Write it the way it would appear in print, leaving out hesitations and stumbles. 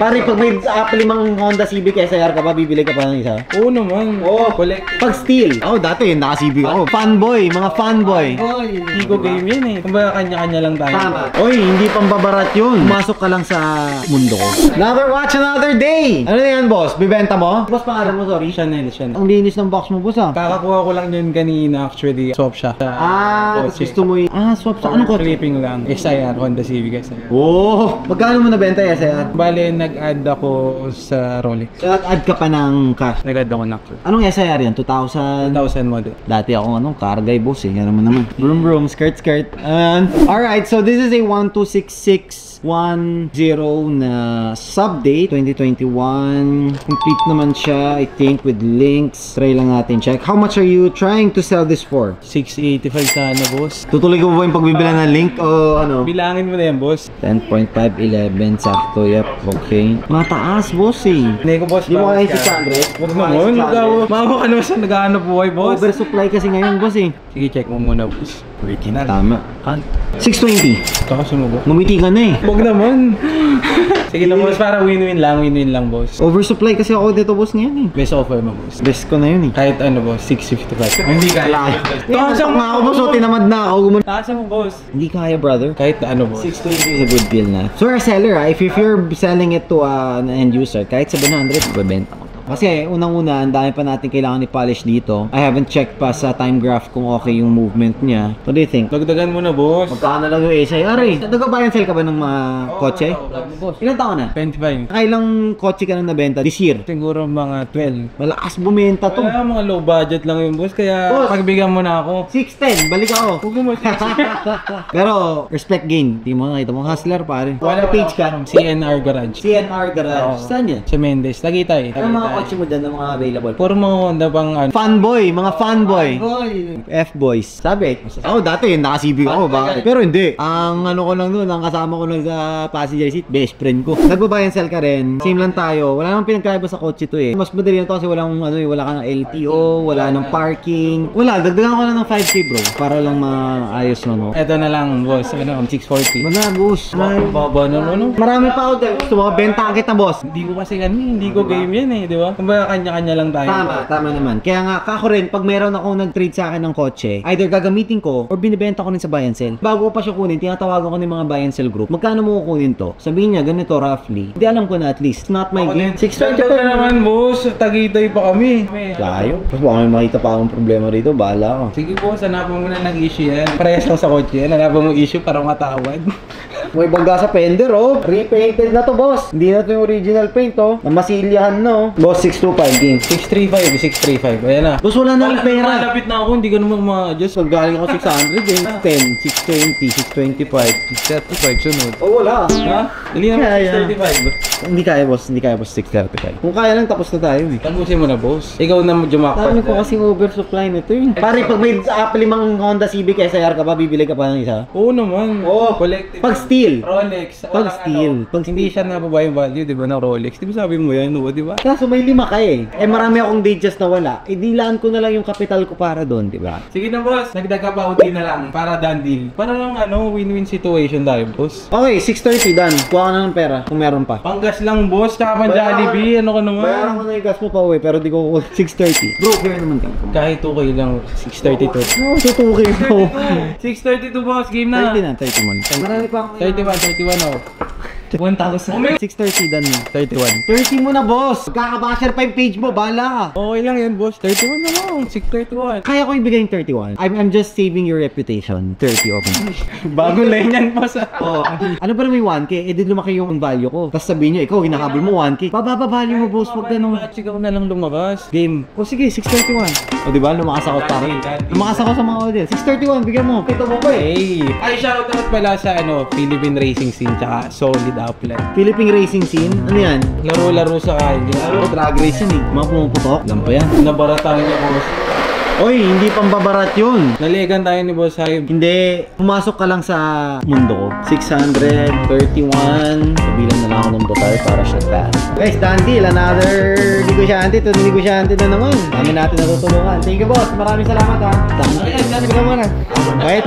Pare, pag may 5 Honda Civic SR ka pa, bibili ka pa ng isa? Oo naman. Oo. Pag steel. Ako dati, naka-Civic ako. Fanboy, mga fanboy. Hindi ko game yun eh. Kumbaga kanya-kanya lang tayo. Tama. Oy, hindi pambabarat yun. Pumasok ka lang sa mundo ko. Another watch, another day! Ano na yan, boss? Bibenta mo? Boss, pangalan mo, sorry. Chanel. Ang linis ng box mo, boss, ah. Kakakuha ko lang yun kanina actually. Swap siya. Tapos gusto mo yung... swap sa anong kotse? Flipping lang. SIR, Honda Civic SIR. Oh! Magkano mo nabenta yung SR? Bale, nag-add ako sa Rolex. Nag-add ka pa ng cash. Nag-add ako na. Anong SIR yan? 2000? 1000 model. Dati akong car guy, boss, eh. Yan naman. Vroom vroom, skirt. Alright, so this is a 1266110 na sub-date 2021. Complete naman siya, I think, with links. Try lang natin check. How much are you trying to sell this for? 685 sana, boss. Tutuloy ko ba yung pagbibila ng link o ano? Bilangin mo na yan, boss. 10.511, sakto, yep, okay. Mataas, boss, eh. Hindi ko, boss. Di mo kaya 600? Huwag naman, maawa ka naman sa nag-ano buhay, boss. Oversupply kasi ngayon, boss, eh. Sige, check mo muna, boss. Original. Tama. 620. Taka sumubo. Ngumiti ka na, eh. Huwag naman. Sige na, boss, para win-win lang, boss. Oversupply kasi ako dito, boss, ngayon, eh. Best offer mo, boss. Best ko na yun, eh. Kahit ano, boss, 655. Hindi kaya. Takasya nga ako, boss, o tinamad na ako. Takasya mo, boss. Hindi kaya, brother. Kahit ano, boss. 620 is a good deal na. So, a seller, if you're selling it to an end user, kahit 700, ibebenta ko to. Kasi unang-una, ang dami pa natin kailangan i-polish dito. I haven't checked pa sa time graph kung okay yung movement niya. What do you think? Dagdagan mo na, boss. Magkano lang yung SIR, eh? Nag-buy and sell ka ba ng mga kotse? Boss. Ilan taon na? 25. Nakailang kotse ka nang nabenta this year? Siguro mga 12. Malakas bumenta to. Wala, mga low budget lang yung boss. Kaya Boss. pagbigyan mo na ako. 610, balik ako. Huwag mo Pero, respect gain. Di mo nakita mo, hustler pare. Wala page ka. CNR Garage. CNR Garage. Saan yan? Sa Mendes. Tagaytay. Ano mga kotse mo dyan na mga available? Puro mga Honda pang ano. Fanboy, mga fanboy. F-boys. Sabi, ako dati naka-Civic ako, bakit? Pero hindi. Ang ano ko lang doon, ang kasama ko lang sa passenger seat, best friend ko. Nagbabuy and sell ka rin. Same lang tayo. Wala namang pinagkaiba sa kotse to eh. Mas madali na to kasi walang ano, wala kang LTO, wala nang parking. Wala, dagdagan ko lang ng 5K bro para lang maayos na no. Eto na lang boss, ano, 640. Managos. Baba na ano. Marami pa ako dyan. Gusto mo, benta kita boss. Hindi ko kasi hindi ko game yan eh, di ba? Kumbaga kanya-kanya lang tayo. Tama naman. Kaya nga, kako rin, pag meron akong nag-trade sa akin ng kotse, either gagamitin ko or binibenta ko rin sa buy and sell. Bago ko pa siya kunin, tinatawagan ko ng mga buy and sell group. Magkano mo kukunin to? Sabihin niya, ganito roughly. Hindi alam ko na at least. It's not my game. 620 ka naman boss, Tagaytay pa kami. Layo. Mas baka may makita pa akong problema rito, bahala ka. Sige boss, hanapan mo na nag-issue yan. Parehas lang sa kotse yan, hanapan mo issue para matawad. May bangga sa fender, oh. Repainted na to, boss. Hindi na to yung original paint, oh. Namasilyahan, no. Boss, 625 game. 635. Ayan na. Boss, wala na lang pera. Malapit na ako, hindi ka naman ma-adjust. Pag galing ako 600, eh. 10, 620, 625. 635, sunod. Oh, wala. Ha? Dali naman, Kaya. 635. Hindi kaya, boss. 635. Kung kaya lang, tapos na tayo, eh. Tapusin mo na, boss. Ikaw na jumakpat. Dami ko kasing oversupply nito, eh. Pare, pag may 5 Honda Civic SIR ka pa, bibili ka pa ng isa? Oo naman. Oo. Collective. Pag steel. Rolex. Pag steel. Pag hindi siya nababa yung value, di ba, ng Rolex. Di ba sabi mo yan, di ba? Kaso may 5 ka eh. Marami akong digits na wala. Dilaan ko na lang yung capital ko para doon, di ba? Sige na, boss. Nagdag ka pa uti na lang para done deal. Para lang win-win situation tayo, boss. Okay, 630 done. Kuha ka na ng pera kung meron pa. Panggas lang, boss. Tsaka pang Jollibee. Ano ka naman? Bayaran ko na yung gas mo pa uwi, pero di ko 630. Bro, fair naman ka. Kahit 2K lang, 632. No, tutuki bro. 632, boss. Game na. 30 na, 30 mo. Marami pa ako. 31 ako. 1,000. 630 done mo. 31. 30 mo na, boss. Kakabasher pa yung page mo, bahala ka. Okay lang yan, boss. 31 na lang. 631. Kaya ko ibigay yung 31. I'm just saving your reputation. 30 okay. Bago lang yan, boss. Oh, ano ba naman yung 1K? Eh, di lumaki yung value ko. Tapos sabihin nyo, ikaw, hinakabol mo 1K. Bababa value mo, boss. Huwag ganun. Ikaw na lang lumabas. Game. O sige, 631. O diba, lumakas ako pa rin. Lumakas ako sa mga audience. 631, bigyan mo. Ito mo ko eh. Hey! Ay, shoutout pala sa Philippine Racing Scene tsaka Solid Upland. Philippine Racing Scene? Ano yan? Laro-laro sa kanya. Laro, drag race yun eh. Mga pumuputok. Lang pa yan. Nabaratan niya, boss. Oy, hindi pambabarat yun. Naligan tayo ni Boss Hype. Hindi. Pumasok ka lang sa mundo ko. 631. Kabilang na lang ako ng total para siya taas. Guys, done deal. Another negosyante. Ito negosyante na naman. Dami natin natutulungan. Thank you, boss. Maraming salamat ha. Dami. Sige ka muna. Wait.